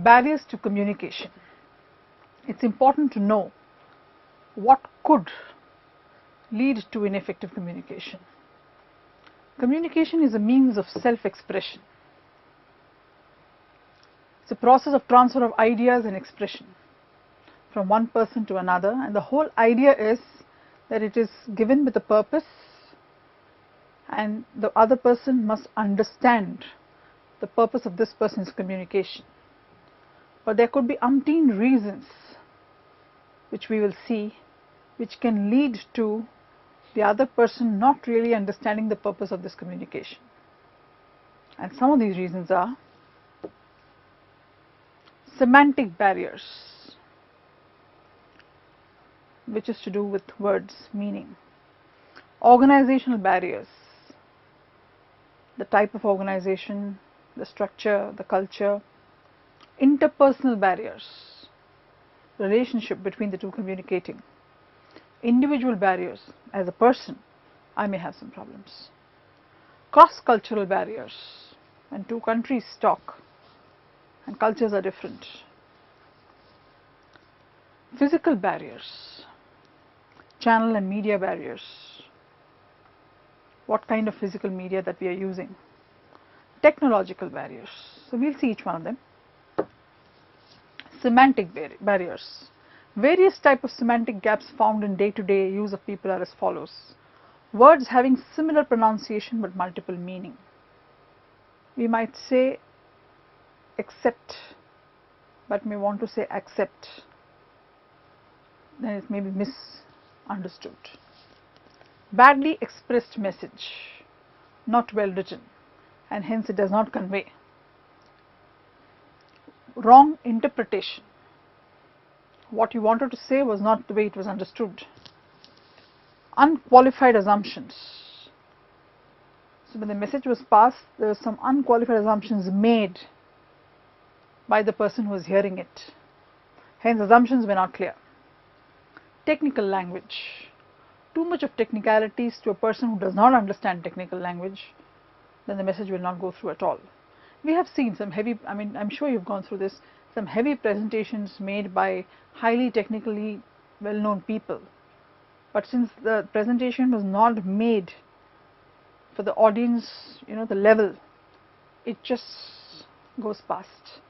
Barriers to communication. It's important to know what could lead to ineffective communication. Communication is a means of self-expression. It's a process of transfer of ideas and expression from one person to another, and the whole idea is that it is given with a purpose, and the other person must understand the purpose of this person's communication. But there could be umpteen reasons, which we will see, which can lead to the other person not really understanding the purpose of this communication. And some of these reasons are semantic barriers, which is to do with words' meaning. Organizational barriers, the type of organization, the structure, the culture. Interpersonal barriers, relationship between the two communicating. Individual barriers, as a person, I may have some problems. Cross-cultural barriers, when two countries talk and cultures are different. Physical barriers, channel and media barriers, what kind of physical media that we are using. Technological barriers, so we'll see each one of them. Semantic barriers. Various types of semantic gaps found in day-to-day use of people are as follows. Words having similar pronunciation but multiple meaning. We might say accept, but may want to say accept. Then it may be misunderstood. Badly expressed message, not well written, and hence it does not convey. Wrong interpretation. What you wanted to say was not the way it was understood. Unqualified assumptions. So when the message was passed, there were some unqualified assumptions made by the person who was hearing it. Hence assumptions were not clear. Technical language. Too much of technicalities to a person who does not understand technical language, then the message will not go through at all. We have seen some heavy, I'm sure you've gone through this, some heavy presentations made by highly technically well-known people. But since the presentation was not made for the audience, the level, it just goes past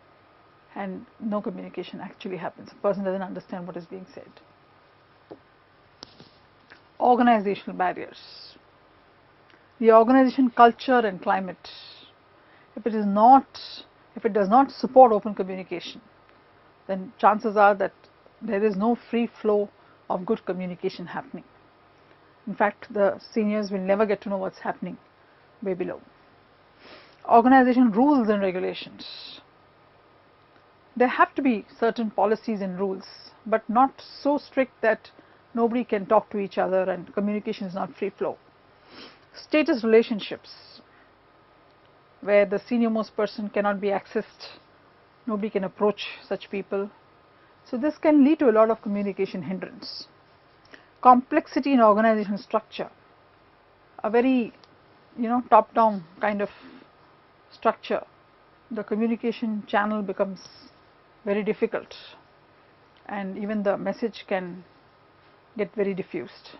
and no communication actually happens. The person doesn't understand what is being said. Organizational barriers. The organization culture and climate. If it does not support open communication, then chances are that there is no free flow of good communication happening. In fact, the seniors will never get to know what's happening way below. Organization rules and regulations. There have to be certain policies and rules, but not so strict that nobody can talk to each other and communication is not free flow. Status relationships, where the senior most person cannot be accessed, nobody can approach such people. So this can lead to a lot of communication hindrance. Complexity in organizational structure, a very top-down kind of structure, the communication channel becomes very difficult and even the message can get very diffused.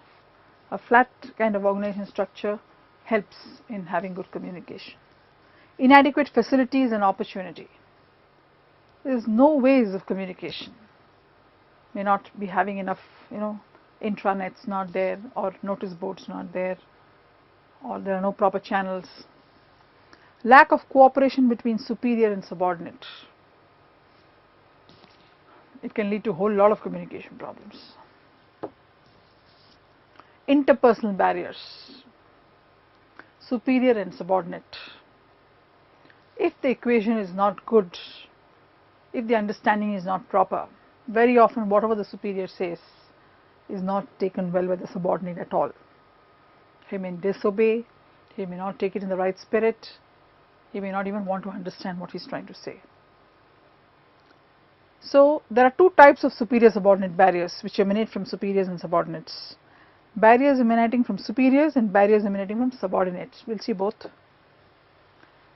A flat kind of organization structure helps in having good communication. Inadequate facilities and opportunity. There is no ways of communication. May not be having enough, intranets not there, or notice boards not there, or there are no proper channels. Lack of cooperation between superior and subordinate. It can lead to a whole lot of communication problems. Interpersonal barriers. Superior and subordinate. If the equation is not good, if the understanding is not proper, very often whatever the superior says is not taken well by the subordinate at all. He may disobey, he may not take it in the right spirit, he may not even want to understand what he is trying to say. So there are two types of superior subordinate barriers which emanate from superiors and subordinates. Barriers emanating from superiors and barriers emanating from subordinates. We will see both.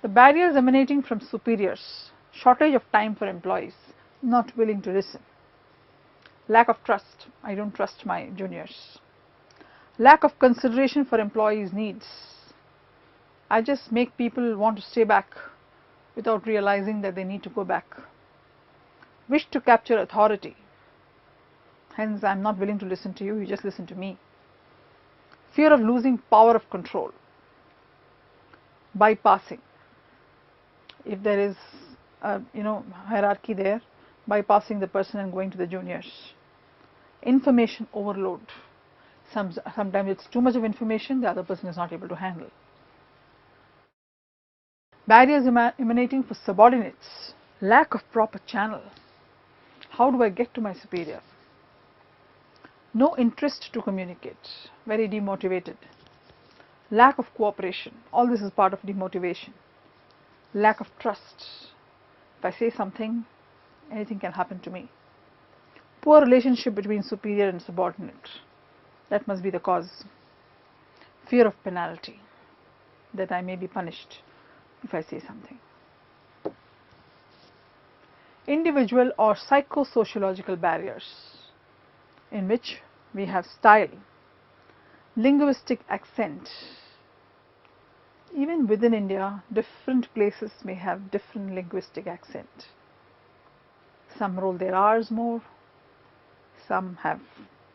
The barriers emanating from superiors shortage of time for employees, not willing to listen, lack of trust, I don't trust my juniors, lack of consideration for employees' needs, I just make people want to stay back without realizing that they need to go back, wish to capture authority, hence I am not willing to listen to you, you just listen to me, fear of losing power of control, bypassing, if there is a hierarchy there, bypassing the person and going to the juniors, information overload, sometimes it's too much of information the other person is not able to handle, barriers emanating from subordinates, lack of proper channel, how do I get to my superior, no interest to communicate, very demotivated, lack of cooperation, all this is part of demotivation, lack of trust, if I say something, anything can happen to me, poor relationship between superior and subordinate, that must be the cause, fear of penalty, that I may be punished if I say something. Individual or psychosociological barriers, in which we have style, linguistic accent. Even within India, different places may have different linguistic accent. Some roll their R's more, some have,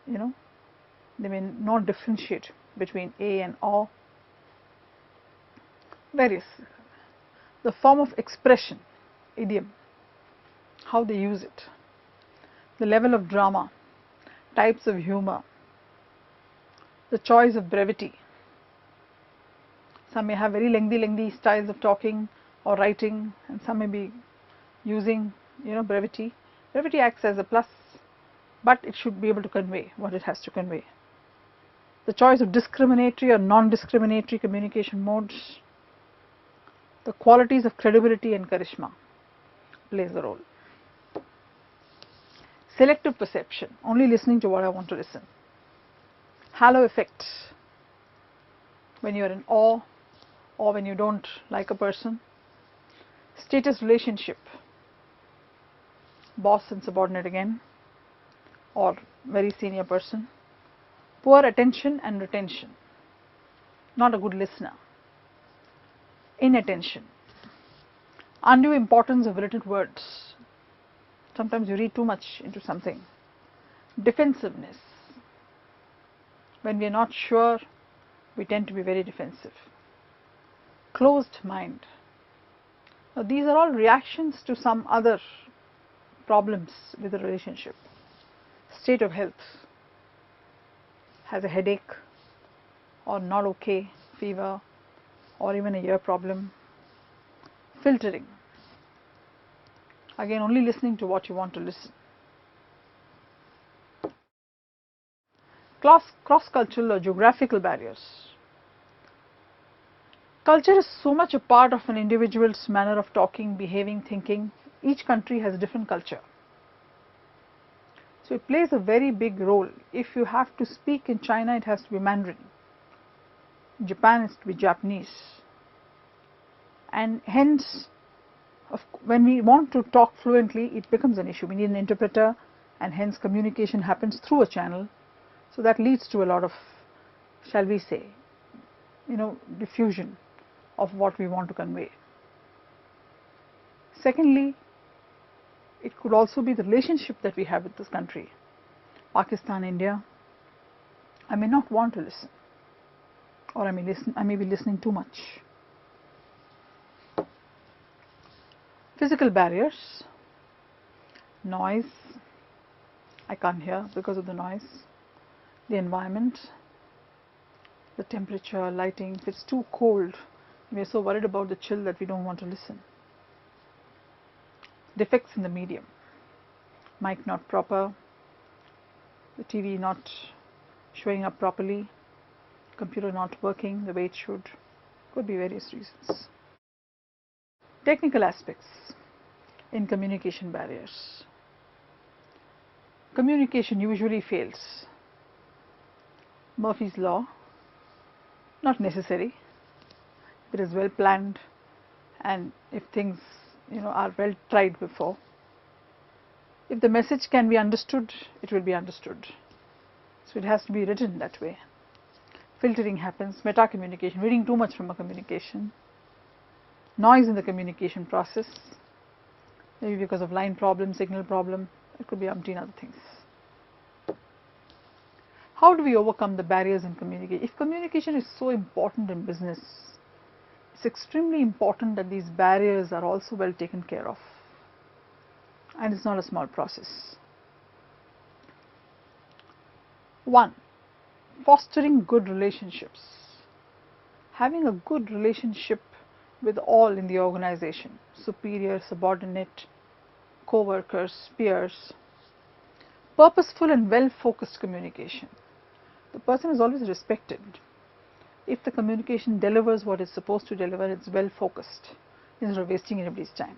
they may not differentiate between A and O. Various. The form of expression, idiom, how they use it, the level of drama, types of humor, the choice of brevity. Some may have very lengthy styles of talking or writing, and some may be using, brevity. Brevity acts as a plus, but it should be able to convey what it has to convey. The choice of discriminatory or non-discriminatory communication modes, the qualities of credibility and charisma plays a role. Selective perception, only listening to what I want to listen. Halo effect, when you are in awe or when you don't like a person. Status relationship, boss and subordinate again, or very senior person. Poor attention and retention, not a good listener. Inattention, undue importance of written words, sometimes you read too much into something. Defensiveness, when we are not sure, we tend to be very defensive. Closed mind, now these are all reactions to some other problems with the relationship. State of health, has a headache or not okay, fever, or even a ear problem. Filtering, again only listening to what you want to listen. Cross-cultural or geographical barriers. Culture is so much a part of an individual's manner of talking, behaving, thinking. Each country has a different culture. So it plays a very big role. If you have to speak in China, it has to be Mandarin. In Japan, it has to be Japanese. And hence, when we want to talk fluently, it becomes an issue. We need an interpreter, and hence communication happens through a channel. So that leads to a lot of, shall we say, diffusion of what we want to convey. Secondly, it could also be the relationship that we have with this country, Pakistan, India. I may not want to listen, or I may be listening too much. Physical barriers, noise, I can't hear because of the noise, the environment, the temperature, lighting, if it's too cold, we are so worried about the chill that we don't want to listen. Defects in the medium, mic not proper, the TV not showing up properly, computer not working the way it should, could be various reasons. Technical aspects in communication barriers. Communication usually fails. Murphy's law, not necessary. If it is well planned and if things are well tried before. If the message can be understood, it will be understood. So it has to be written that way. Filtering happens, meta communication, reading too much from a communication, noise in the communication process, maybe because of line problem, signal problem, it could be umpteen other things. How do we overcome the barriers in communication? If communication is so important in business, it's extremely important that these barriers are also well taken care of. And it's not a small process. 1. Fostering good relationships. Having a good relationship with all in the organization, superior, subordinate, co-workers, peers. Purposeful and well-focused communication. The person is always respected. If the communication delivers what it's supposed to deliver, it's well-focused instead of wasting anybody's time.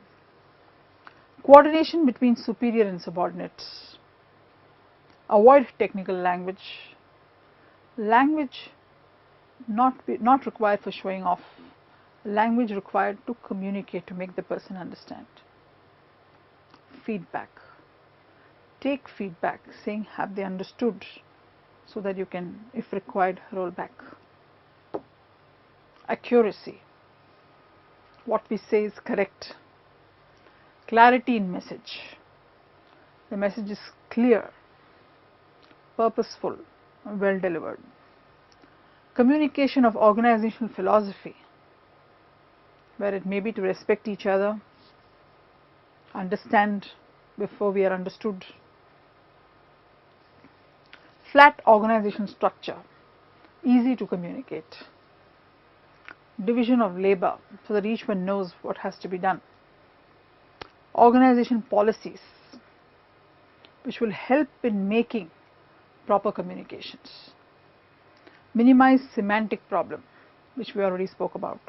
Coordination between superior and subordinates. Avoid technical language. Language not required for showing off. Language required to communicate, to make the person understand. Feedback. Take feedback, saying have they understood, so that you can, if required, roll back. Accuracy. What we say is correct. Clarity in message. The message is clear, purposeful, well delivered. Communication of organizational philosophy, where it may be to respect each other, understand before we are understood. Flat organization structure, easy to communicate. Division of labor, so that each one knows what has to be done. Organization policies, which will help in making proper communications. Minimize semantic problem, which we already spoke about.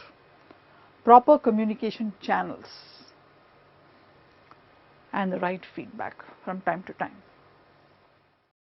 Proper communication channels and the right feedback from time to time.